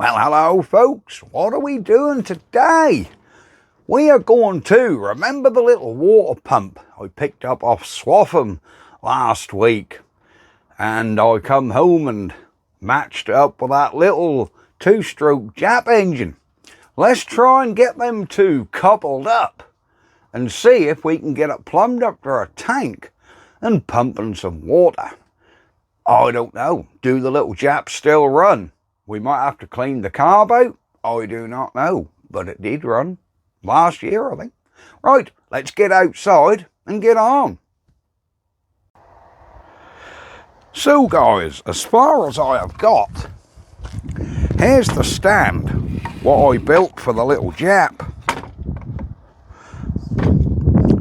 Well, hello folks, what are we doing today? We are going to remember the little water pump I picked up off Swaffham last week, and I come home and matched it up with that little two-stroke JAP engine. Let's try and get them two coupled up and see if we can get it plumbed up to a tank and pumping some water. I don't know, do the little JAP still run? We might have to clean the carb out. I do not know, but it did run last year, I think. Right, let's get outside and get on. So guys, as far as I have got, here's the stand, what I built for the little JAP.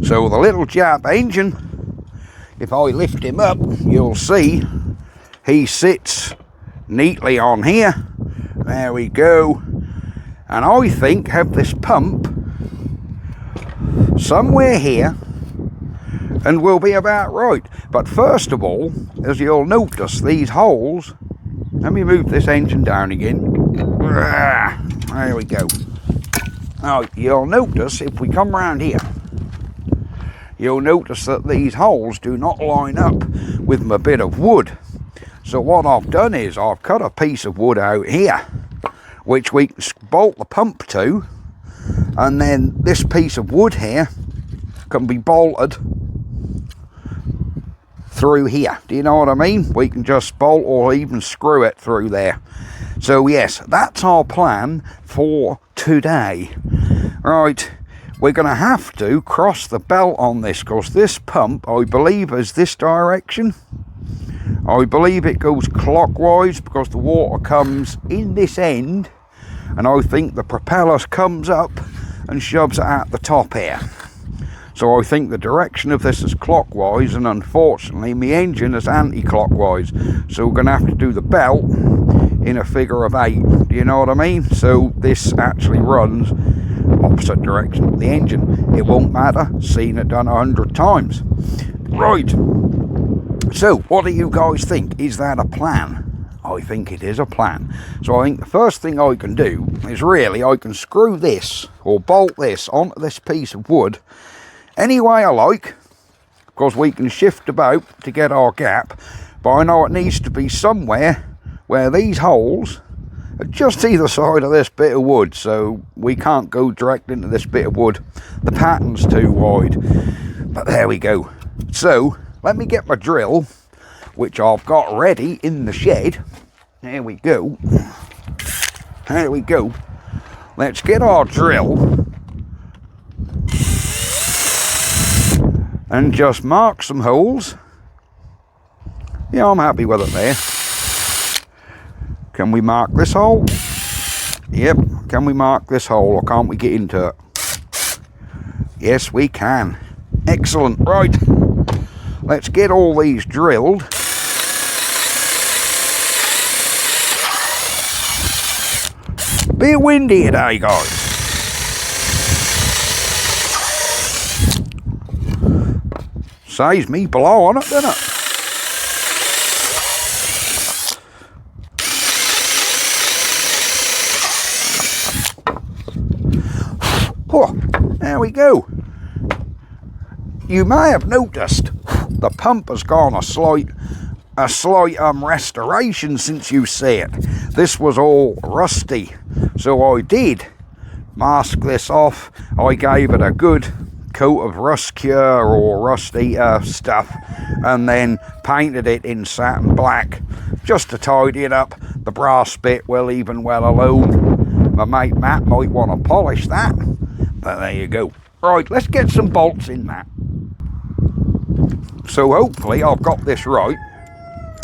So the little JAP engine, if I lift him up, you'll see he sits neatly on here. There we go. And I think have this pump somewhere here and we'll be about right. But first of all, as you'll notice, these holes, let me move this engine down again. There we go. Now you'll notice if we come around here, you'll notice that these holes do not line up with my bit of wood. So what I've done is I've cut a piece of wood out here, which we can bolt the pump to, and then this piece of wood here can be bolted through here. Do you know what I mean? We can just bolt or even screw it through there. So yes, that's our plan for today. Right, we're going to have to cross the belt on this because this pump, I believe, is this direction. I believe it goes clockwise because the water comes in this end, and I think the propeller comes up and shoves it at the top here. So I think the direction of this is clockwise, and unfortunately my engine is anti-clockwise. So we're going to have to do the belt in a figure of 8. Do you know what I mean? So this actually runs opposite direction of the engine. It won't matter, seen it done 100 times. Right. So, what do you guys think? Is that a plan? I think it is a plan. So I think the first thing I can do is really I can screw this or bolt this onto this piece of wood any way I like, because we can shift about to get our gap, but I know it needs to be somewhere where these holes are just either side of this bit of wood, so we can't go direct into this bit of wood. The pattern's too wide. But there we go. So let me get my drill, which I've got ready in the shed. There we go. There we go. Let's get our drill and just mark some holes. Yeah, I'm happy with it there. Can we mark this hole? Yep. Can we mark this hole, or can't we get into it? Yes, we can. Excellent. Right. Let's get all these drilled. Bit windy today, guys. Saves me below on it, doesn't it? Oh, there we go. You may have noticed the pump has gone a slight restoration since you see it. This was all rusty, so I did mask this off. I gave it a good coat of rust cure or rusty stuff, and then painted it in satin black just to tidy it up. The brass bit will even well alone. My mate Matt might want to polish that, but there you go. Right, let's get some bolts in that. So hopefully I've got this right.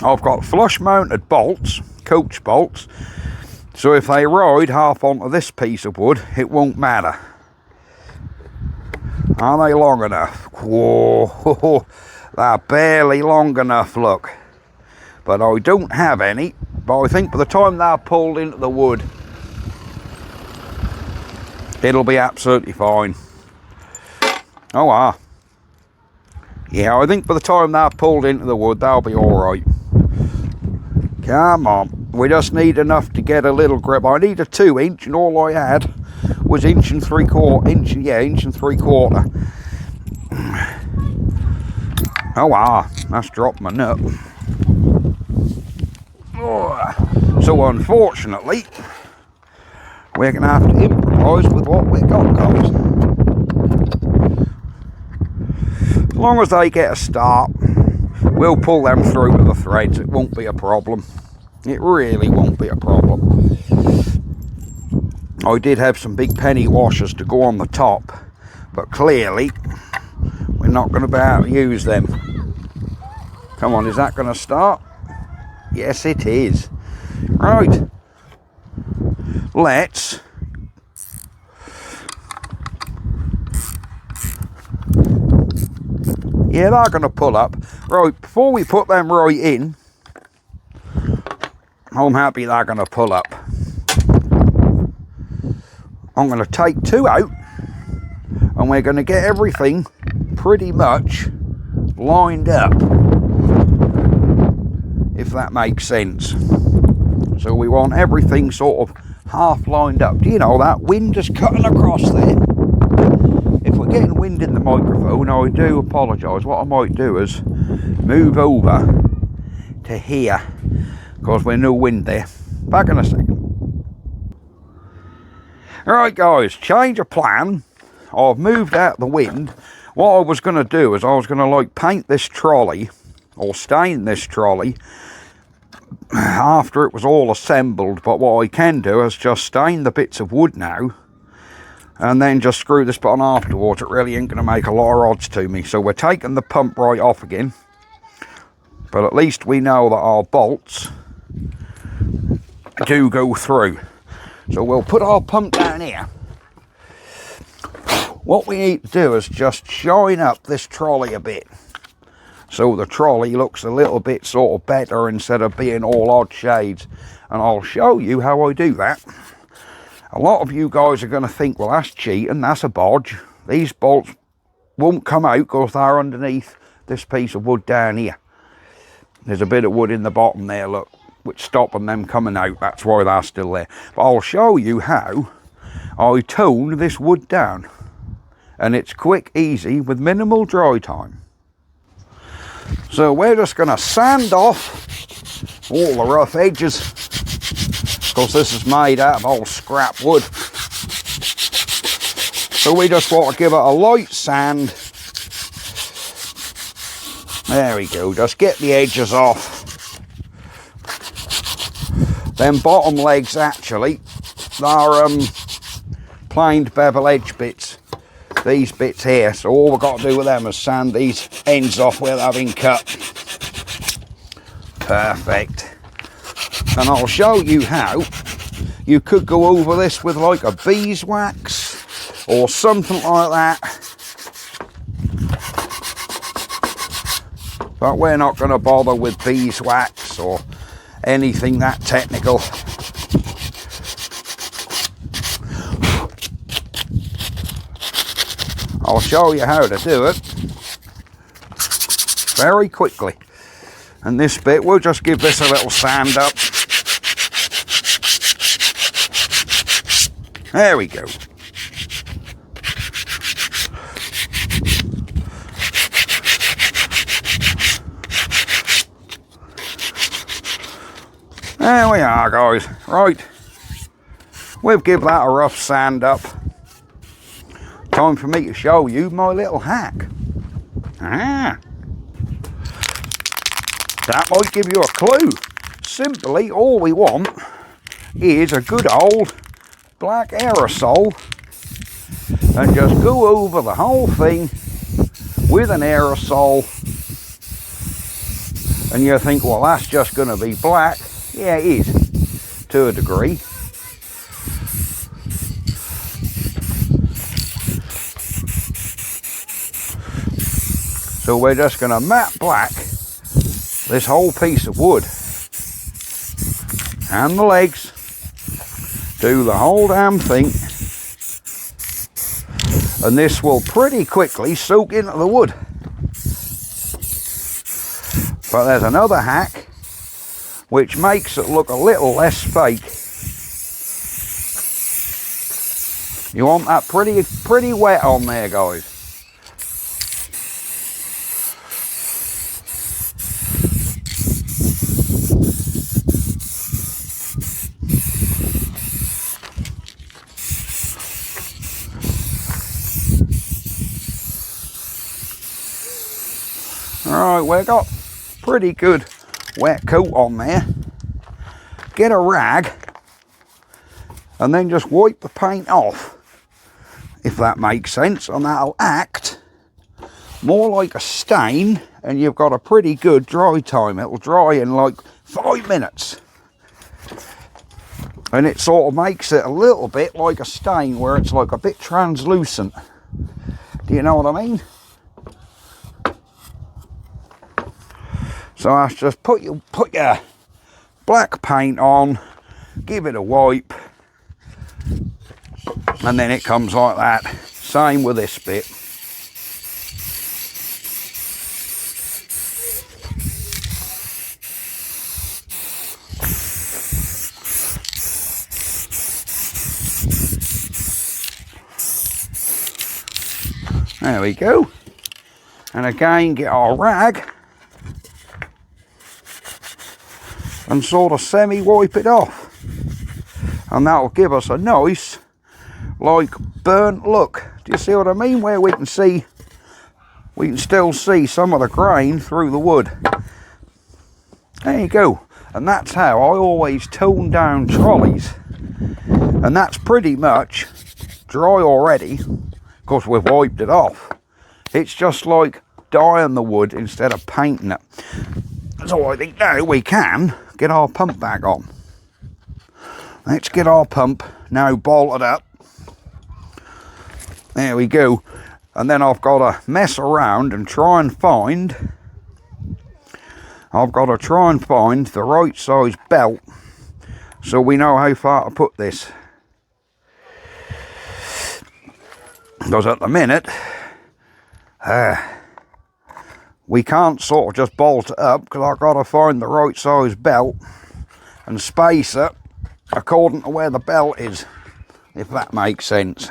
I've got flush mounted bolts, coach bolts, so if they ride half onto this piece of wood, it won't matter. Are they long enough? Whoa, they're barely long enough, look. But I don't have any, but I think by the time they're pulled into the wood, it'll be absolutely fine. Oh, yeah, I think by the time they're pulled into the wood, they'll be all right. Come on. We just need enough to get a little grip. I need a 2-inch, and all I had was inch and 3/4. Oh, that's dropped my nut. So unfortunately, we're going to have to improvise with what we got, guys. As long as they get a start, we'll pull them through to the threads. It won't be a problem. It really won't be a problem. I did have some big penny washers to go on the top, but clearly we're not going to be able to use them. Come on, is that going to start? Yes, it is. Right. Let's yeah, they're going to pull up. Right, before we put them right in, I'm happy they're going to pull up. I'm going to take 2 out, and we're going to get everything pretty much lined up, if that makes sense. So we want everything sort of half lined up. Do you know that wind is cutting across there? If we're getting wind in the microphone, I do apologise. What I might do is move over to here, because we're no wind there. Back in a second. Alright guys, change of plan. I've moved out the wind. What I was going to do is I was going to like paint this trolley, or stain this trolley, after it was all assembled. But what I can do is just stain the bits of wood now, and then just screw this bit on afterwards. It really ain't going to make a lot of odds to me. So we're taking the pump right off again, but at least we know that our bolts do go through. So we'll put our pump down here. What we need to do is just shine up this trolley a bit, so the trolley looks a little bit sort of better instead of being all odd shades. And I'll show you how I do that. A lot of you guys are going to think, well, that's cheating, that's a bodge. These bolts won't come out because they're underneath this piece of wood down here. There's a bit of wood in the bottom there, look, which stopping them coming out. That's why they're still there. But I'll show you how I tone this wood down. And it's quick, easy, with minimal dry time. So we're just going to sand off all the rough edges, because this is made out of old scrap wood. So we just want to give it a light sand. There we go, just get the edges off. Them bottom legs actually, they're planed bevel edge bits. These bits here, so all we've got to do with them is sand these ends off where they've been cut. Perfect. And I'll show you how you could go over this with like a beeswax or something like that, but we're not going to bother with beeswax or anything that technical. I'll show you how to do it very quickly. And this bit, we'll just give this a little sand up. There we go. There we are, guys. Right. We'll give that a rough sand up. Time for me to show you my little hack. That might give you a clue. Simply, all we want is a good old black aerosol, and just go over the whole thing with an aerosol. And you think, well, that's just going to be black. Yeah, it is, to a degree. So we're just going to matte black this whole piece of wood and the legs, do the whole damn thing, and this will pretty quickly soak into the wood. But there's another hack which makes it look a little less fake. You want that pretty wet on there, guys. Alright, we've got pretty good wet coat on there. Get a rag and then just wipe the paint off, if that makes sense, and that'll act more like a stain, and you've got a pretty good dry time. It'll dry in like 5 minutes, and it sort of makes it a little bit like a stain where it's like a bit translucent. Do you know what I mean? So that's just put your black paint on, give it a wipe, and then it comes like that. Same with this bit. There we go. And again, get our rag and sort of semi-wipe it off, and that'll give us a nice like burnt look. Do you see what I mean? Where we can still see some of the grain through the wood. There you go. And that's how I always tone down trolleys, and that's pretty much dry already. Of course, we've wiped it off. It's just like dyeing the wood instead of painting it. So I think now we can get our pump back on. Let's get our pump now bolted up. There we go. And then I've got to mess around and try and find the right size belt, so we know how far to put this. Because at the minute, we can't sort of just bolt it up, because I've got to find the right size belt and space it according to where the belt is, if that makes sense.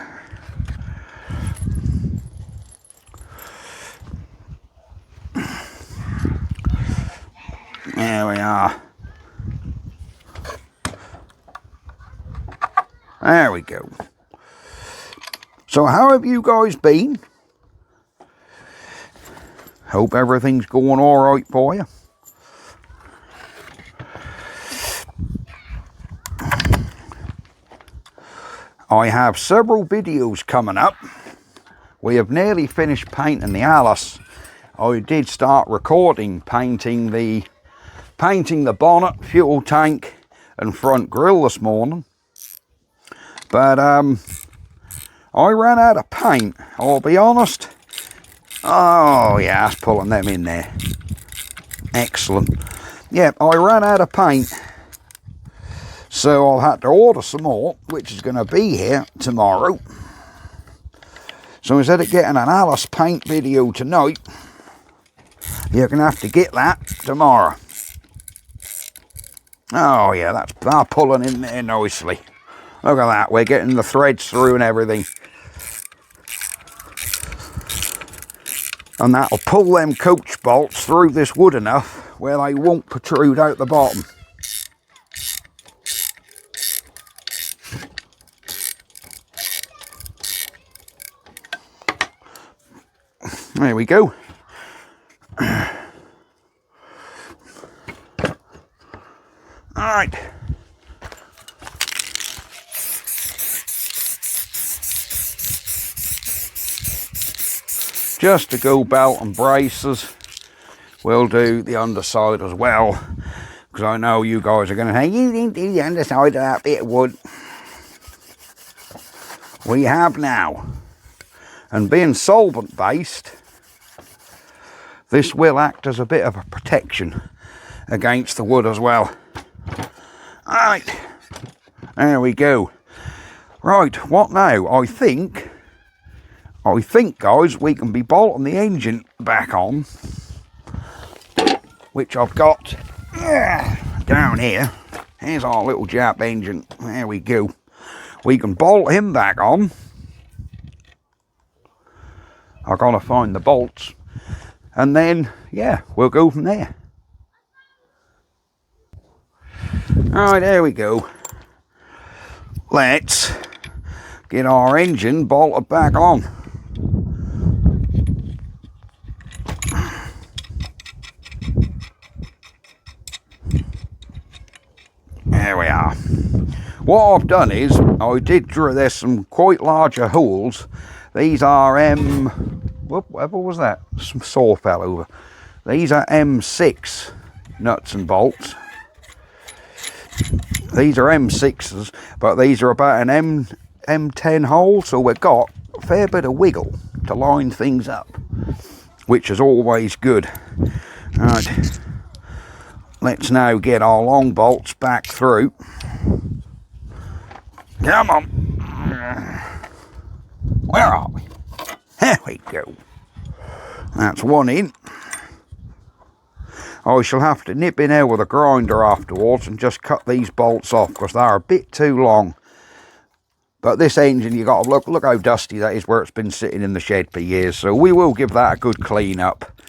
There we are. There we go. So how have you guys been? Hope everything's going all right for you. I have several videos coming up. We have nearly finished painting the Alice. I did start recording painting the bonnet, fuel tank and front grille this morning. But I ran out of paint, I'll be honest. Oh yeah, that's pulling them in there. Excellent. Yeah, I ran out of paint, so I'll have to order some more, which is going to be here tomorrow. So instead of getting an Alice paint video tonight, you're going to have to get that tomorrow. Oh yeah, that's pulling in there nicely. Look at that, we're getting the threads through and everything. And that'll pull them coach bolts through this wood enough where they won't protrude out the bottom. There we go. Alright. Just to go belt and braces. We'll do the underside as well, because I know you guys are going to say, you didn't do the underside of that bit of wood. We have now. And being solvent based, this will act as a bit of a protection against the wood as well. Alright, there we go. Right, what now? I think guys, we can be bolting the engine back on, which I've got down here, here's our little JAP engine. There we go. We can bolt him back on. I've got to find the bolts. And then, yeah, we'll go from there. Alright, there we go. Let's get our engine bolted back on. There we are. What I've done is, I did draw, there's some quite larger holes. These are whatever was that? Some saw fell over. These are M6 nuts and bolts. These are M6s, but these are about an M10 hole, so we've got a fair bit of wiggle to line things up, which is always good. Right, let's now get our long bolts back through. Come on. Where are we? There we go. That's one in. I shall have to nip in here with a grinder afterwards and just cut these bolts off because they're a bit too long. But this engine, you got to look how dusty that is where it's been sitting in the shed for years. So we will give that a good clean up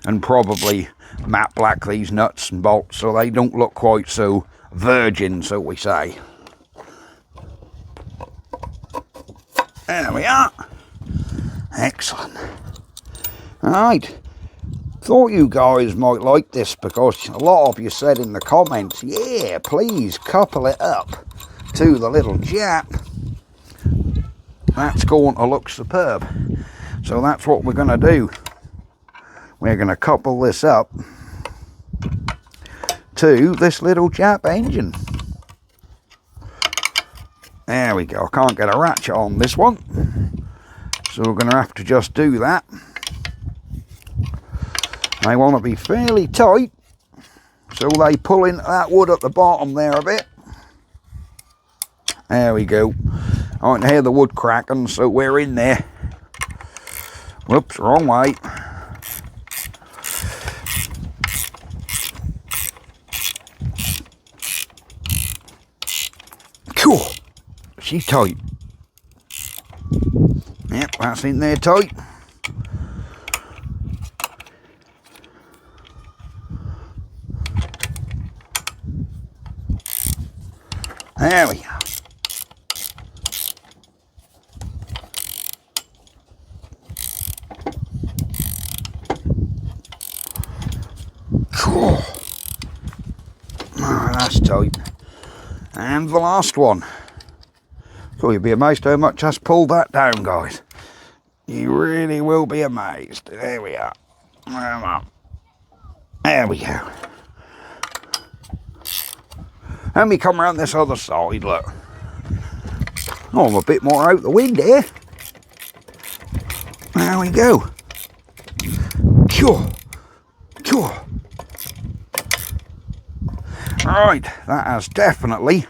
and probably matte black these nuts and bolts so they don't look quite so virgin, so we say. There we are. Excellent. Alright. Thought you guys might like this because a lot of you said in the comments, yeah, please couple it up to the little JAP. That's going to look superb. So that's what we're going to do. We're going to couple this up to this little JAP engine. There we go. I can't get a ratchet on this one, so we're going to have to just do that. They want to be fairly tight, so they pull into that wood at the bottom there a bit. There we go. I can hear the wood cracking, so we're in there. Whoops, wrong way. Cool. She's tight. Yep, that's in there tight. There we go. Cool. Oh, that's tight. And the last one. So you'll be amazed how much has pulled that down, guys. You really will be amazed. There we are. There we go. And we come around this other side, look. Oh, I'm a bit more out the wind here. There we go. Cool. Cool. Right, that has definitely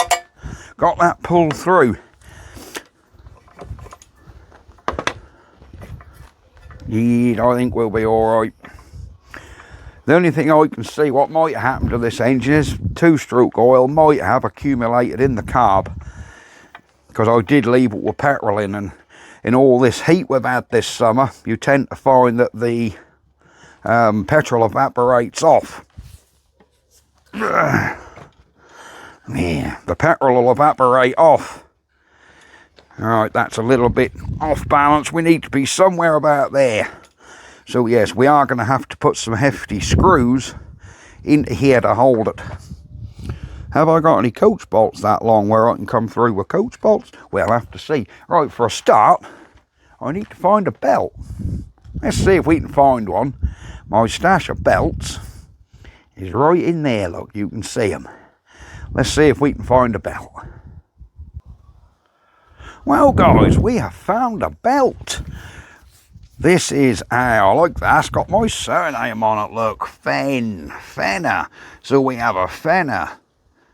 got that pulled through. Yeah, I think we'll be alright. The only thing I can see what might happen to this engine is two-stroke oil might have accumulated in the carb, because I did leave it with petrol in, and in all this heat we've had this summer, you tend to find that the petrol evaporates off. Yeah, the petrol will evaporate off. Alright, that's a little bit off balance. We need to be somewhere about there. So yes, we are going to have to put some hefty screws into here to hold it. Have I got any coach bolts that long where I can come through with coach bolts? We'll have to see. Right, for a start, I need to find a belt. Let's see if we can find one. My stash of belts is right in there, look, you can see them. Let's see if we can find a belt. Well guys, we have found a belt. This is I like that, it's got my surname on it, look, Fenner. So we have a Fenner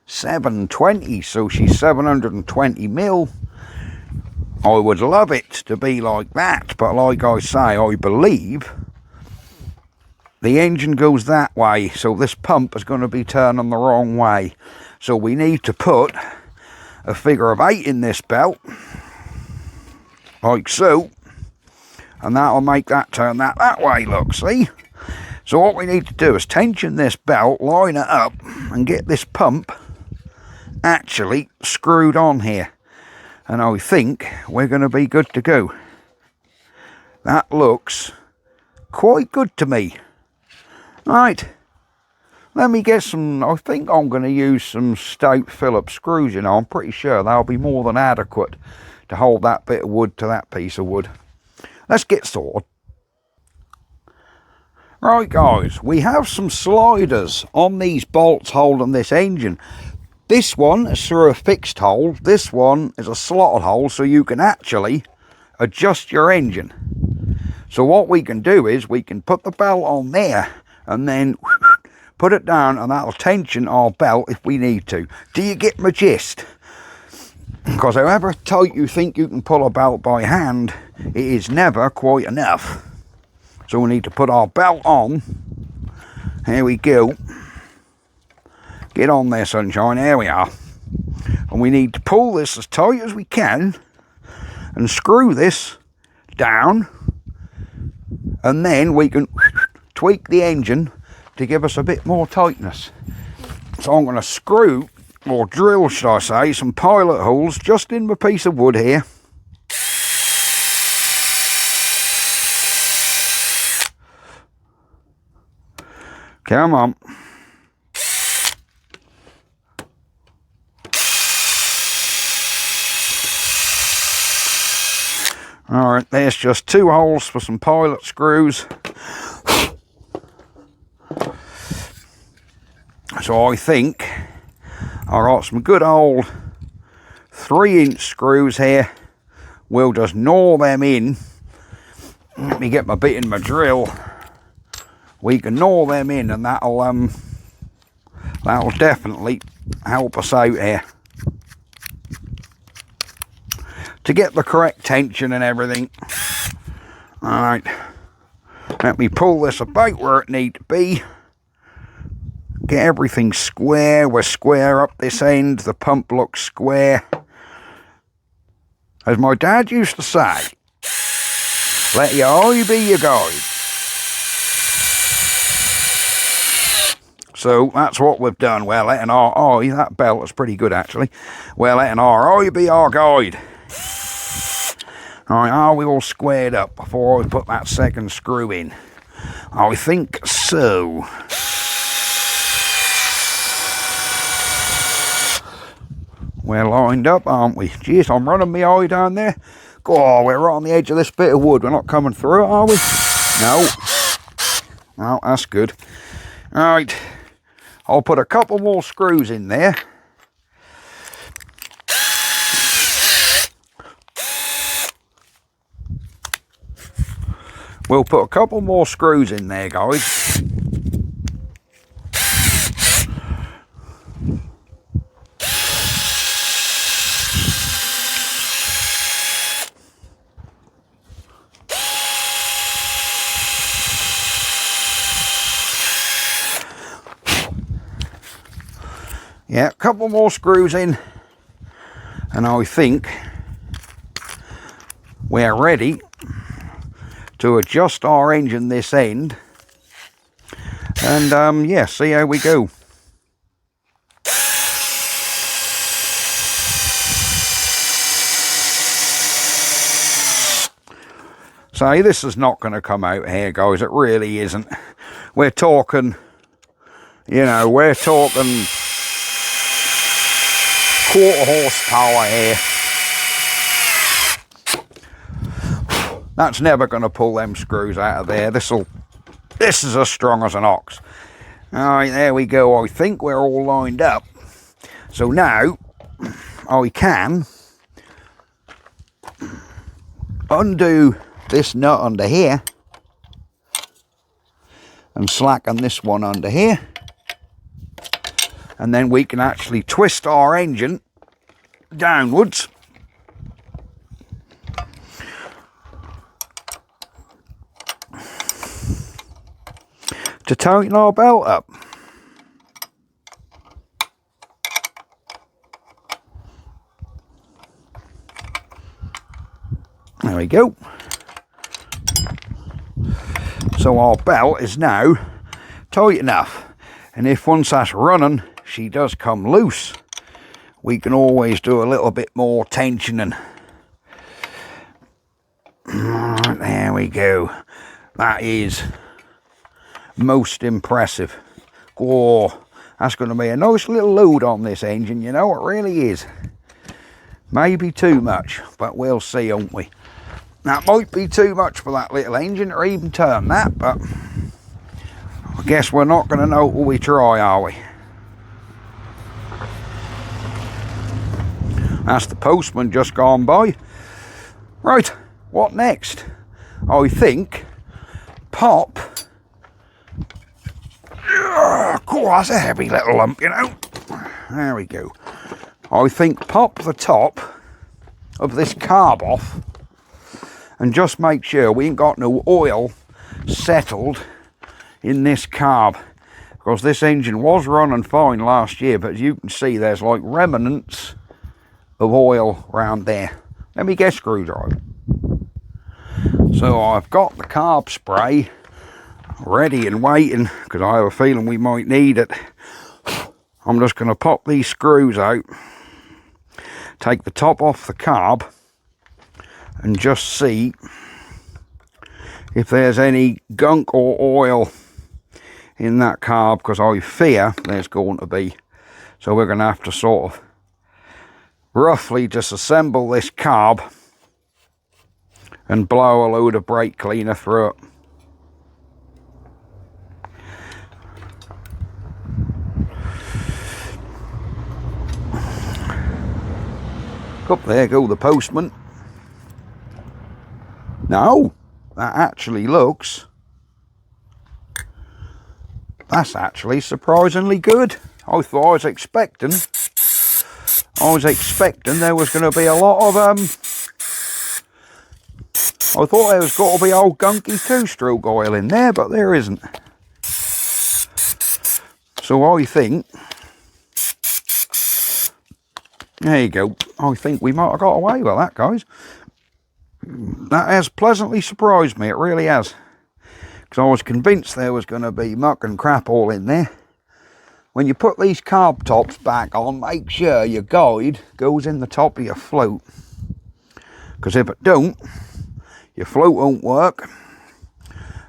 720, so she's 720 mil. I would love it to be like that, but like I say, I believe the engine goes that way, so this pump is going to be turning the wrong way. So we need to put a figure of 8 in this belt, like so, and that'll make that turn that way, look, see? So what we need to do is tension this belt, line it up, and get this pump actually screwed on here. And I think we're going to be good to go. That looks quite good to me. Right, let me get some, I think I'm going to use some stout Phillips screws, you know. I'm pretty sure they'll be more than adequate to hold that bit of wood to that piece of wood. Let's get sorted. Right guys, we have some sliders on these bolts holding this engine. This one is through a fixed hole, this one is a slotted hole, so you can actually adjust your engine. So what we can do is we can put the belt on there and then put it down, and that'll tension our belt if we need to. Do you get my gist? Because however tight you think you can pull a belt by hand, it is never quite enough. So we need to put our belt on. Here we go. Get on there, sunshine. There we are. And we need to pull this as tight as we can and screw this down, and then we can tweak the engine to give us a bit more tightness. So I'm going to screw, or drill should I say, some pilot holes just in my piece of wood here. Come on. Alright, there's just 2 holes for some pilot screws. So I think I've got some good old 3-inch screws here. We'll just gnaw them in. Let me get my bit in my drill. We can gnaw them in, and that'll definitely help us out here to get the correct tension and everything. Alright, let me pull this about where it needs to be. Get everything square. We're square up this end. The pump looks square. As my dad used to say, let your eye be your guide. So that's what we've done. We're letting our eye, that belt is pretty good actually. We're letting our eye be our guide. Alright, are we all squared up before I put that second screw in? I think so. We're lined up, aren't we? Jeez, I'm running my eye down there. God, we're right on the edge of this bit of wood. We're not coming through it, are we? No. No, that's good. Alright, I'll put a couple more screws in there. We'll put a couple more screws in there, guys. Yeah, a couple more screws in, and I think we're ready to adjust our engine this end, and yeah, see how we go. So this is not going to come out here, guys. It really isn't. We're talking, you know, we're talking quarter horsepower here. That's never going to pull them screws out of there. This is as strong as an ox. Alright, there we go. I think we're all lined up. So now I can undo this nut under here and slacken this one under here, and then we can actually twist our engine downwards. to tighten our belt up. There we go. So our belt is now tight enough, and if once that's running she does come loose, we can always do a little bit more tensioning. There we go. That is most impressive. Oh, that's going to be a nice little load on this engine, you know, it really is. Maybe too much, but we'll see, won't we? That might be too much for that little engine to even turn that, but I guess we're not going to know till we try, are we? That's the postman just gone by. Right, what next? I think pop. Oh, that's a heavy little lump, you know. There we go. I think pop the top of this carb off and just make sure we ain't got no oil settled in this carb, because this engine was running fine last year, but as you can see there's like remnants of oil around there. Let me get screwdriver. So I've got the carb spray ready and waiting because I have a feeling we might need it. I'm just going to pop these screws out, take the top off the carb and just see if there's any gunk or oil in that carb, because I fear there's going to be. So we're going to have to sort of roughly disassemble this carb and blow a load of brake cleaner through it. Up there go the postman. No, that actually looks, that's actually surprisingly good. I was expecting there was going to be a lot of I thought there was got to be old gunky two-stroke oil in there, but there isn't. So I think, there you go, I think we might have got away with that, guys. That has pleasantly surprised me, it really has. Because I was convinced there was going to be muck and crap all in there. When you put these carb tops back on, make sure your guide goes in the top of your float. Because if it don't, your float won't work.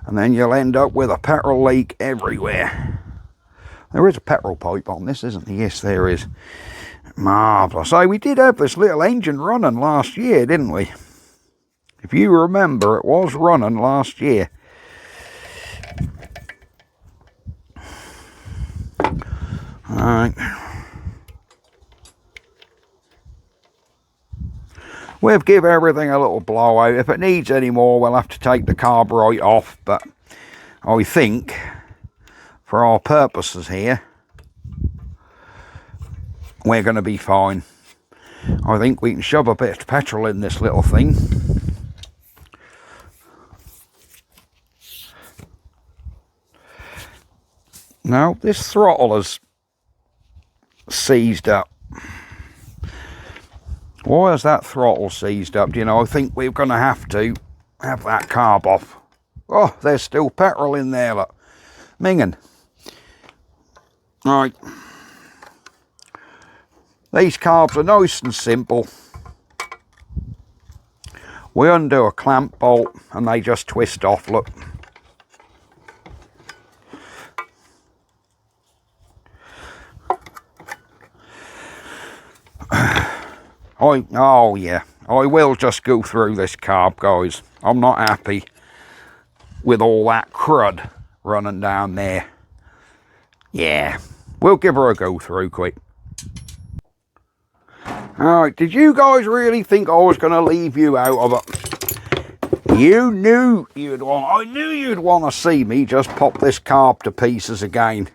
And then you'll end up with a petrol leak everywhere. There is a petrol pipe on this, isn't there? Yes, there is. Marvellous. So we did have this little engine running last year, didn't we? If you remember, it was running last year. Alright. We'll give everything a little blowout. If it needs any more, we'll have to take the carb right off. But I think, for our purposes here, we're going to be fine. I think we can shove a bit of petrol in this little thing. Now, this throttle is seized up. Why is that throttle seized up? Do you know, I think we're going to have that carb off. Oh, there's still petrol in there, look. Minging. Right. These carbs are nice and simple. We undo a clamp bolt and they just twist off, look. Oh yeah, I will just go through this carb, guys. I'm not happy with all that crud running down there. Yeah, we'll give her a go through quick. Alright, did you guys really think I was going to leave you out of it? You knew I knew you'd want to see me just pop this carb to pieces again.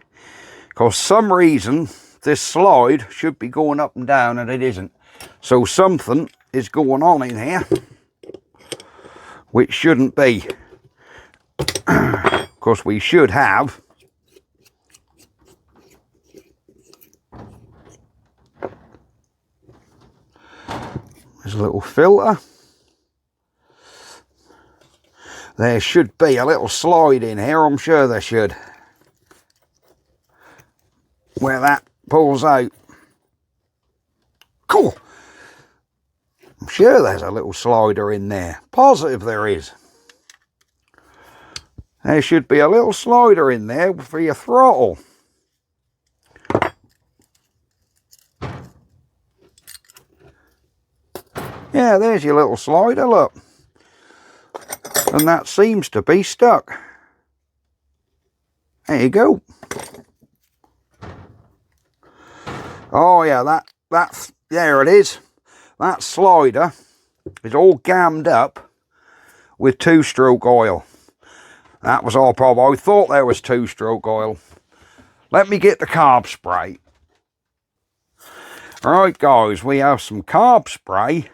Because some reason this slide should be going up and down and it isn't. So something is going on in here which shouldn't be. Because we should have There's a little filter. There should be a little slide in here, I'm sure there should, where that pulls out. Cool. I'm sure there's a little slider in there. Positive there is. There should be a little slider in there for your throttle. Yeah, there's your little slider, look. And that seems to be stuck. There you go. Oh yeah, that's there it is. That slider is all gammed up with two-stroke oil. That was our problem. I thought there was two-stroke oil. Let me get the carb spray. Right guys, we have some carb spray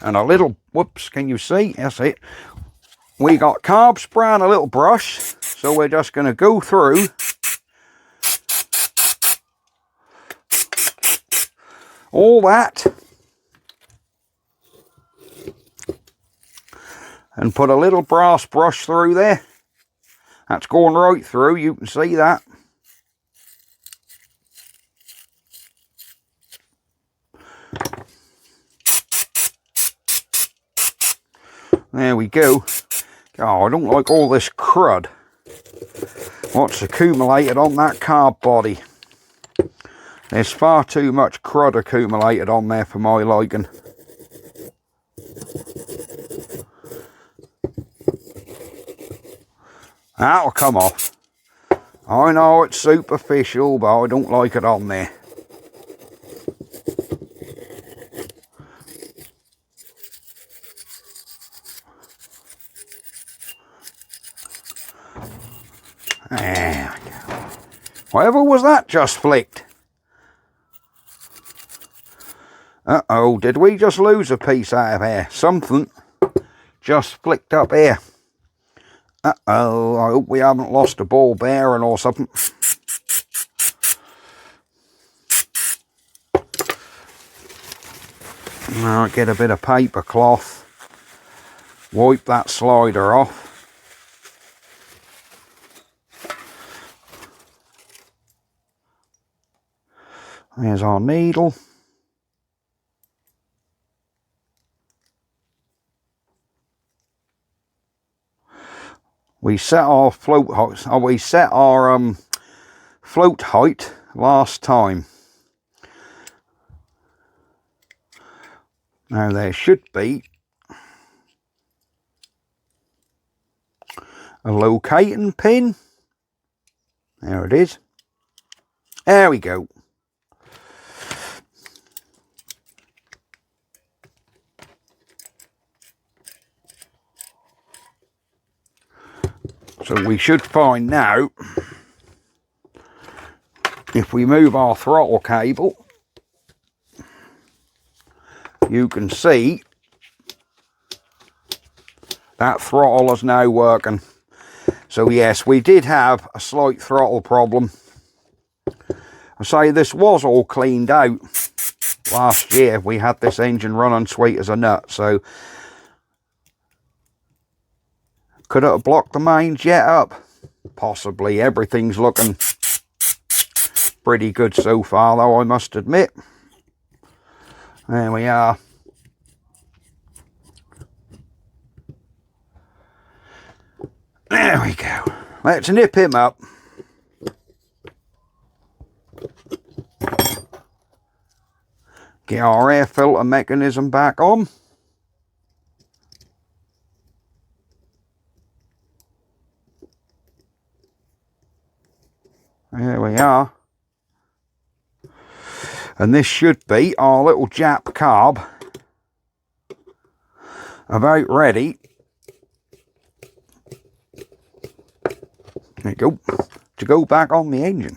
and a little, whoops, can you see? That's it. We got carb spray and a little brush, so we're just going to go through all that and put a little brass brush through there. That's going right through, you can see that. There we go. Oh, I don't like all this crud what's accumulated on that carb body. There's far too much crud accumulated on there for my liking. That'll come off. I know it's superficial, but I don't like it on there. There we go. Whatever was that just flicked? Uh-oh, did we just lose a piece out of here? Something just flicked up here. Uh-oh, I hope we haven't lost a ball bearing or something. Now get a bit of paper cloth. Wipe that slider off. There's our needle. We set our float height. Oh, we set our float height last time. Now there should be a locating pin. There it is. There we go. So we should find now, if we move our throttle cable, you can see that throttle is now working. So yes, we did have a slight throttle problem. I say this was all cleaned out last year. We had this engine running sweet as a nut, so could it have blocked the main jet up? Possibly. Everything's looking pretty good so far, though, I must admit. There we are. There we go. Let's nip him up. Get our air filter mechanism back on. There we are. And this should be our little JAP carb about ready. There you go. To go back on the engine.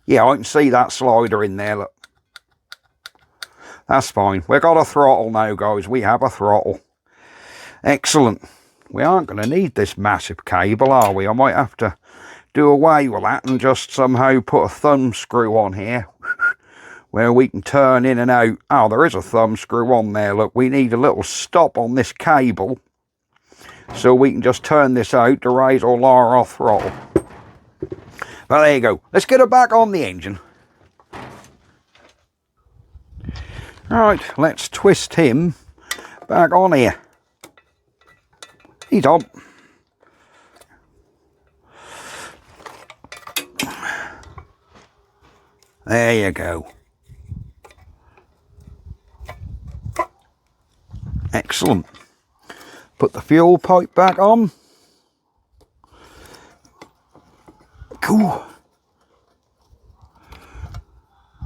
Yeah, I can see that slider in there, look. That's fine. We've got a throttle now, guys. We have a throttle. Excellent. We aren't going to need this massive cable, are we? I might have to do away with that and just somehow put a thumb screw on here where we can turn in and out. Oh, there is a thumb screw on there. Look, we need a little stop on this cable so we can just turn this out to raise or lower our throttle. But there you go. Let's get it back on the engine. Right, let's twist him back on here. He's on. There you go. Excellent. Put the fuel pipe back on. Cool.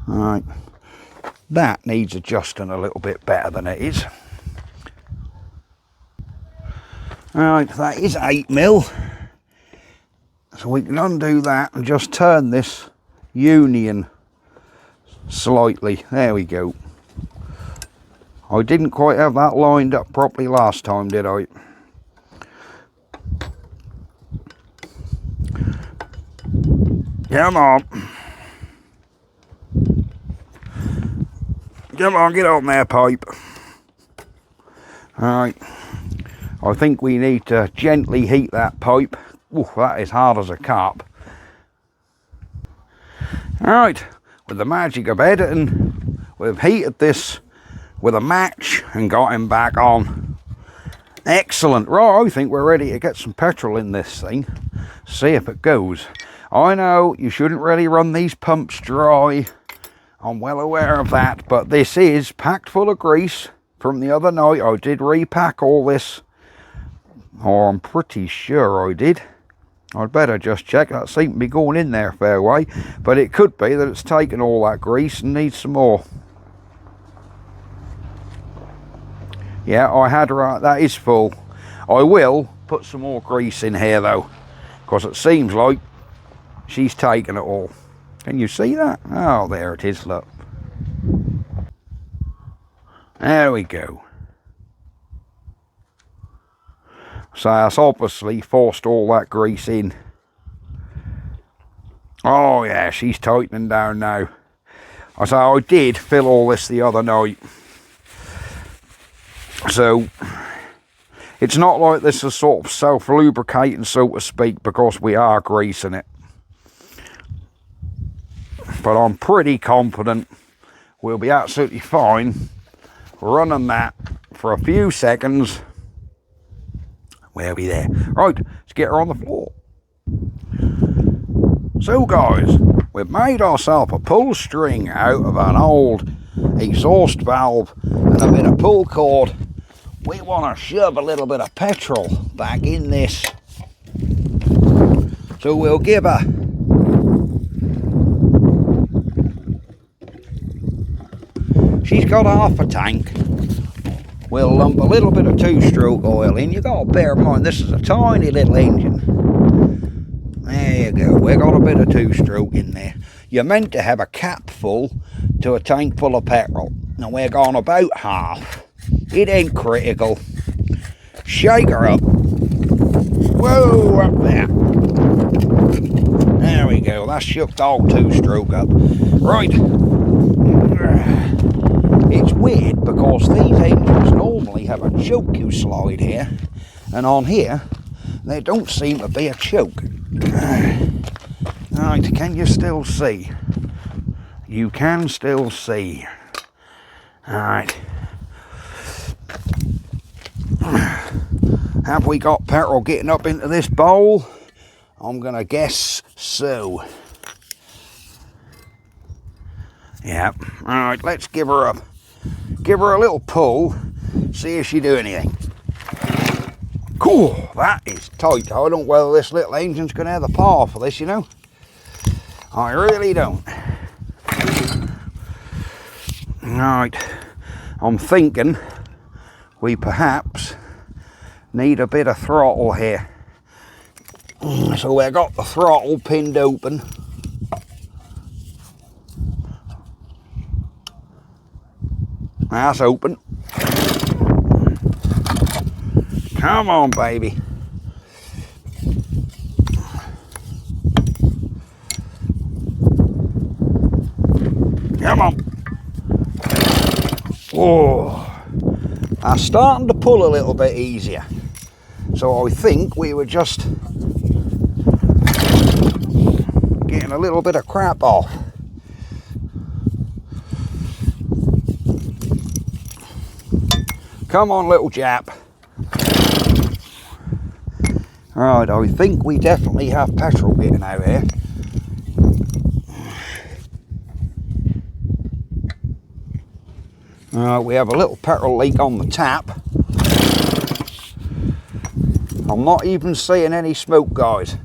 Right. That needs adjusting a little bit better than it is. Right, that is 8mm. So we can undo that and just turn this union slightly. There we go. I didn't quite have that lined up properly last time, did I? Come on. Come on, get on there, pipe. Alright. I think we need to gently heat that pipe. Ooh, that is hard as a carp. Alright, with the magic of editing, we've heated this with a match and got him back on. Excellent. Right, I think we're ready to get some petrol in this thing. See if it goes. I know you shouldn't really run these pumps dry. I'm well aware of that, but this is packed full of grease from the other night. I did repack all this. Or I'm pretty sure I did. I'd better just check. That seemed to be going in there a fair way. But it could be that it's taken all that grease and needs some more. Yeah, I had right. That is full. I will put some more grease in here though, because it seems like she's taken it all. Can you see that? Oh, there it is, look. There we go. So that's obviously forced all that grease in. Oh yeah, she's tightening down now. I did fill all this the other night. So it's not like this is sort of self-lubricating, so to speak, because we are greasing it. But I'm pretty confident we'll be absolutely fine running that for a few seconds. We'll be there. Right, let's get her on the floor. So guys, we've made ourselves a pull string out of an old exhaust valve and a bit of pull cord. We want to shove a little bit of petrol back in this. So we'll give her she's got half a tank. We'll lump a little bit of two-stroke oil in. You've got to bear in mind, this is a tiny little engine. There you go. We've got a bit of two-stroke in there. You're meant to have a cap full to a tank full of petrol. Now we're going about half. It ain't critical. Shake her up. Whoa, up there. There we go. That's shook the whole two-stroke up. Right. It's weird because these engines normally have a choke you slide here, and on here there don't seem to be a choke. Right, can you still see? You can still see. Alright. Have we got petrol getting up into this bowl? I'm gonna guess so. Yeah. Alright, let's give her a little pull, see if she do anything. Cool, that is tight. I don't know whether this little engine's going to have the power for this, you know. I really don't. Right, I'm thinking we perhaps need a bit of throttle here. So we've got the throttle pinned open. That's open. Come on, baby. Come on. Oh, that's starting to pull a little bit easier. So I think we were just getting a little bit of crap off. Come on, little Jap. Right, I think we definitely have petrol getting out here. We have a little petrol leak on the tap. I'm not even seeing any smoke, guys.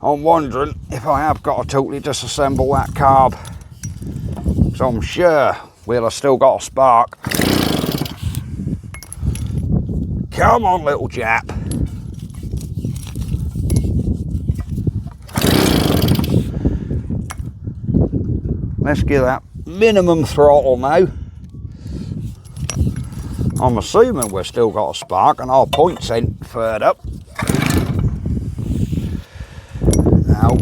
I'm wondering if I have got to totally disassemble that carb. So I'm sure we'll have still got a spark. Come on, little Jap. Let's give that minimum throttle now. I'm assuming we've still got a spark and our point's furred up. Now,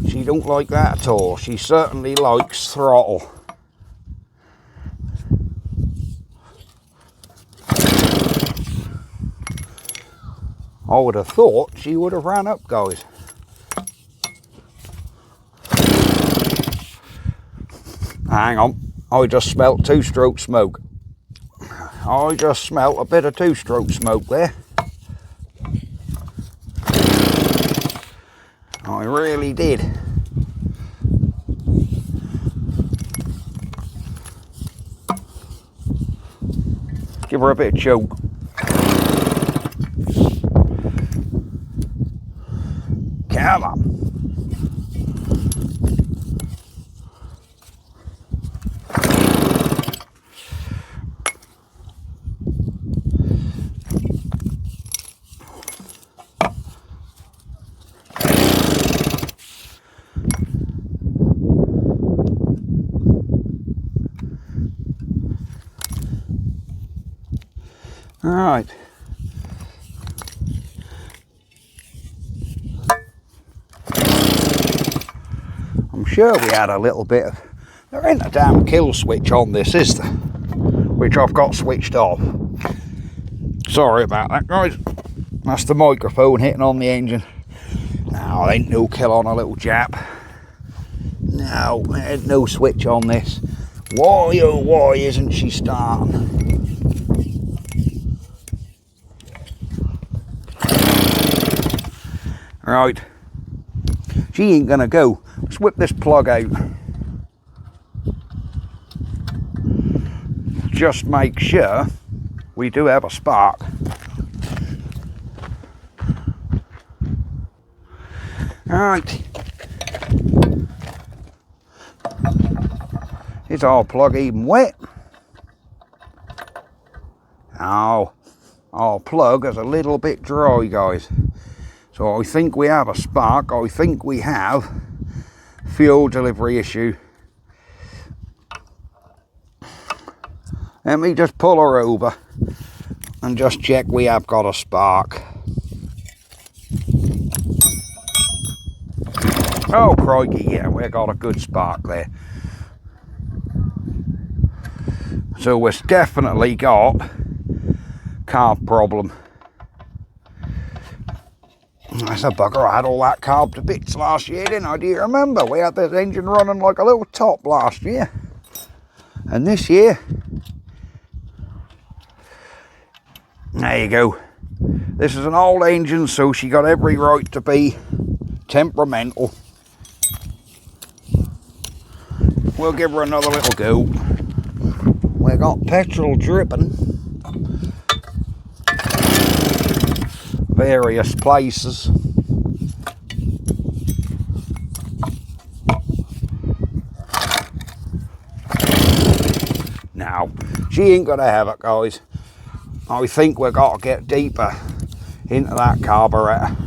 she don't like that at all. She certainly likes throttle. I would have thought she would have ran up, guys. Hang on, I just smelt two-stroke smoke. I just smelt a bit of two-stroke smoke there. I really did. Give her a bit of choke. Come on. All right. I'm sure we had a little bit of... There ain't a damn kill switch on this, is there? Which I've got switched off. Sorry about that, guys. That's the microphone hitting on the engine. No, there ain't no kill on a little Jap. No, there's no switch on this. Why, oh why isn't she starting? Right, she ain't gonna go. Let's whip this plug out. Just make sure we do have a spark. Alright. Is our plug even wet? Oh, our plug is a little bit dry, guys. So I think we have a spark. I think we have fuel delivery issue. Let me just pull her over and just check we have got a spark. Oh crikey, yeah, we got a good spark there. So we've definitely got carb problem. That's a bugger. I had all that carb to bits last year, didn't I? Do you remember? We had this engine running like a little top last year. And this year, there you go. This is an old engine, so she got every right to be temperamental. We'll give her another little go. We got petrol dripping various places. Now, she ain't gonna have it, guys. I think we've got to get deeper into that carburetor.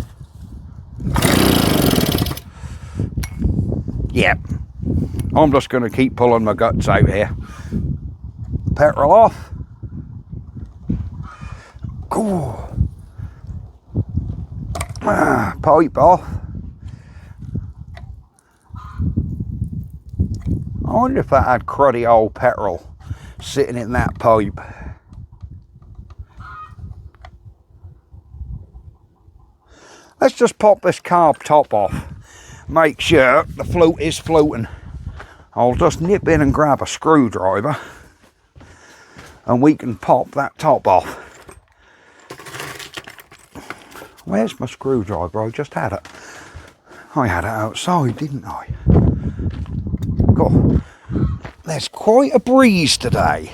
Yep. I'm just gonna keep pulling my guts out here. Petrol off. Cool. Pipe off. I wonder if that had cruddy old petrol sitting in that pipe. Let's just pop this carb top off. Make sure the float is floating. I'll just nip in and grab a screwdriver and we can pop that top off. Where's my screwdriver? I just had it. I had it outside, didn't I? God, there's quite a breeze today.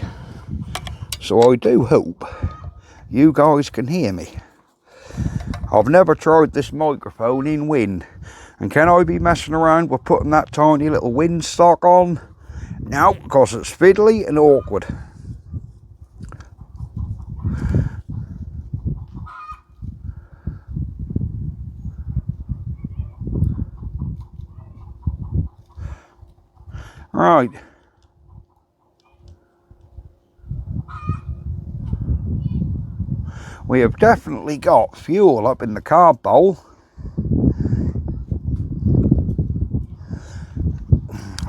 So I do hope you guys can hear me. I've never tried this microphone in wind. And can I be messing around with putting that tiny little windsock on? No, because it's fiddly and awkward. Right. We have definitely got fuel up in the carb bowl.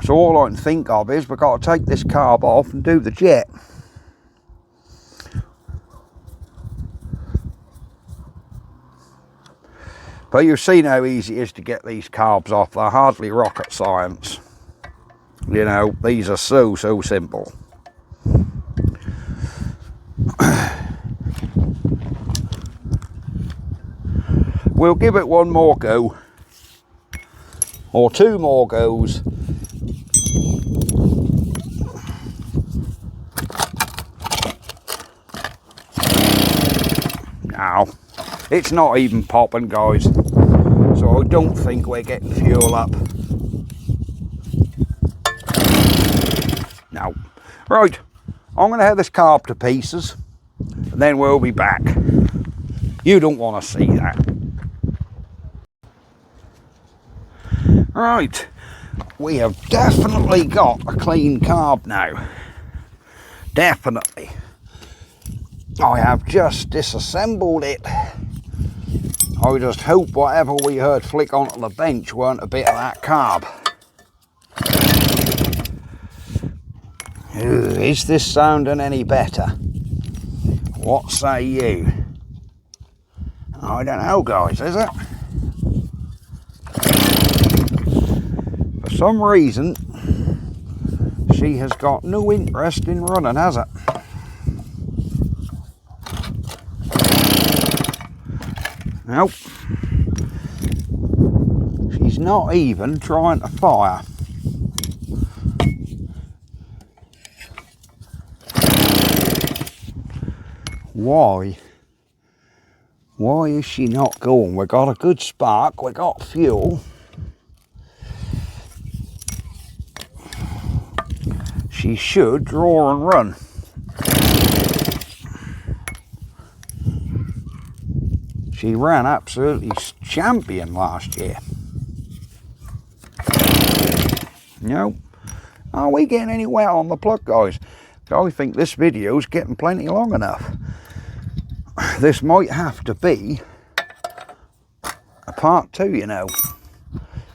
So all I can think of is we've got to take this carb off and do the jet. But you've seen how easy it is to get these carbs off. They're hardly rocket science. You know, these are so simple. We'll give it one more go. Or two more goes. Now, it's not even popping, guys. So I don't think we're getting fuel up. No. Right, I'm going to have this carb to pieces. And then we'll be back. You don't want to see that. Right, we have definitely got a clean carb now. Definitely. I have just disassembled it. I just hope whatever we heard flick onto the bench weren't a bit of that carb. Is this sounding any better? What say you? I don't know, guys, is it? For some reason, she has got no interest in running, has it? Nope. She's not even trying to fire. Why? Why is she not going? We got a good spark, we got fuel. She should draw and run. She ran absolutely champion last year. No. Are we getting anywhere on the plug, guys? I think this video's getting plenty long enough. This might have to be a part 2, you know.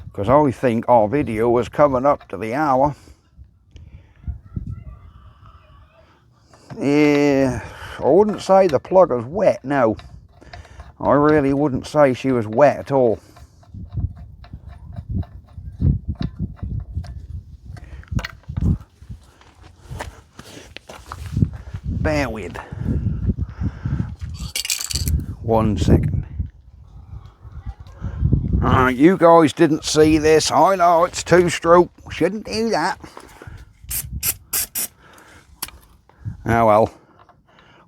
Because I think our video was coming up to the hour. Yeah, I wouldn't say the plug is wet, no. I really wouldn't say she was wet at all. Bear with. 1 second. You guys didn't see this. I know it's 2-stroke. Shouldn't do that. Oh well.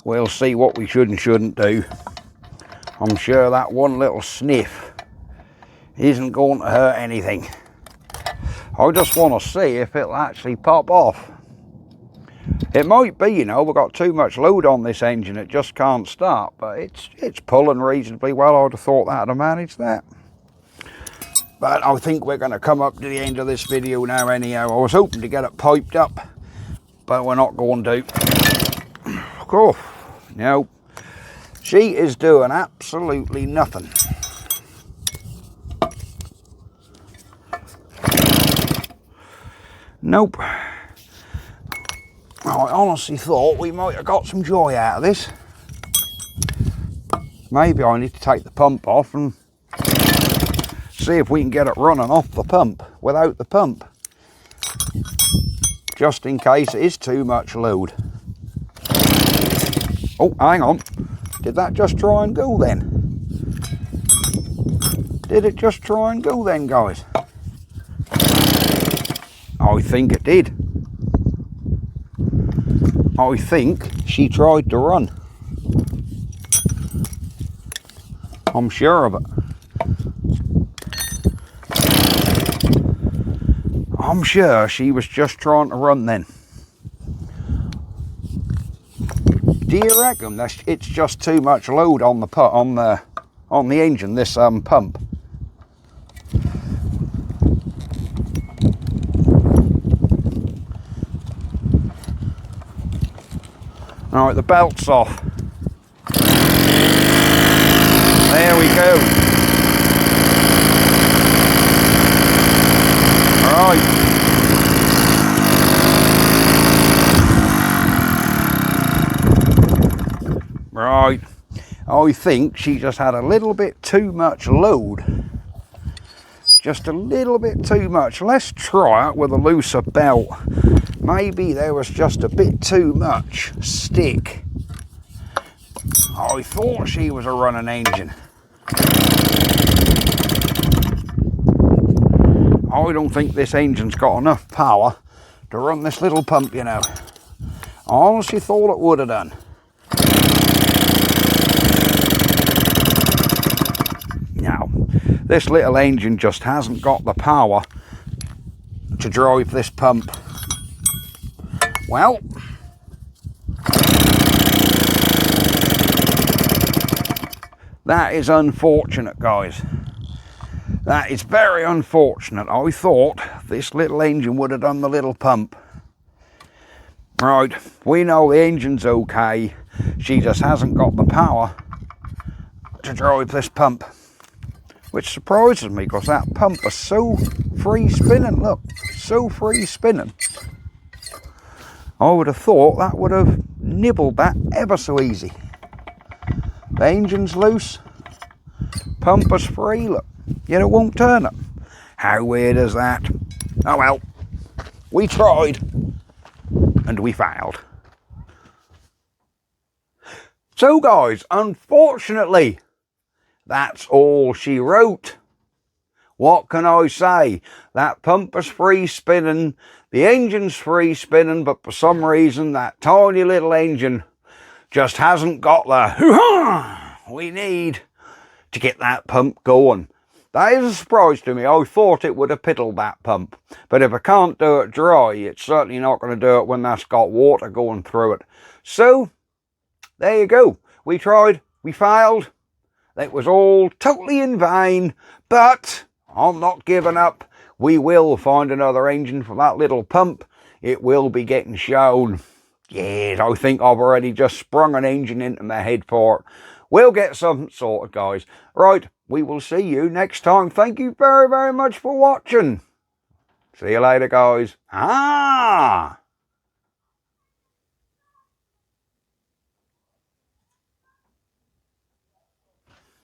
We'll see what we should and shouldn't do. I'm sure that one little sniff isn't going to hurt anything. I just want to see if it'll actually pop off. It might be, you know, we've got too much load on this engine, it just can't start, but it's pulling reasonably well. I'd have thought that'd have managed that. But I think we're going to come up to the end of this video now anyhow. I was hoping to get it piped up, but we're not going to. Oh, no. She is doing absolutely nothing. Nope. I honestly thought we might have got some joy out of this. Maybe I need to take the pump off and see if we can get it running off the pump without the pump, just in case it is too much load. Oh, hang on, did that just try and go then? Did it just try and go then, guys? I think it did. I think she tried to run. I'm sure of it. I'm sure she was just trying to run then. Do you reckon that it's just too much load on the engine, this pump? All right, the belt's off. There we go. Right. Right. I think she just had a little bit too much load. Just a little bit too much. Let's try it with a looser belt. Maybe there was just a bit too much stick. I thought she was a running engine. I don't think this engine's got enough power to run this little pump, you know. I honestly thought it would have done. Now, this little engine just hasn't got the power to drive this pump. Well, that is unfortunate, guys. That is very unfortunate. I thought this little engine would have done the little pump. Right, we know the engine's okay. She just hasn't got the power to drive this pump. Which surprises me, because that pump is so free spinning. Look, so free spinning. I would have thought that would have nibbled that ever so easy. The engine's loose, pump is free, look, yet it won't turn it. How weird is that? Oh well, we tried and we failed. So guys, unfortunately, that's all she wrote. What can I say? That pump is free spinning, the engine's free spinning, but for some reason that tiny little engine just hasn't got the hoo-ha we need to get that pump going. That is a surprise to me. I thought it would have piddled that pump, but if I can't do it dry, it's certainly not going to do it when that's got water going through it. So there you go. We tried, we failed. It was all totally in vain, but I'm not giving up. We will find another engine for that little pump. It will be getting shown. Yes, I think I've already just sprung an engine into my head for it. We'll get something sorted, guys. Right, we will see you next time. Thank you very, very much for watching. See you later, guys.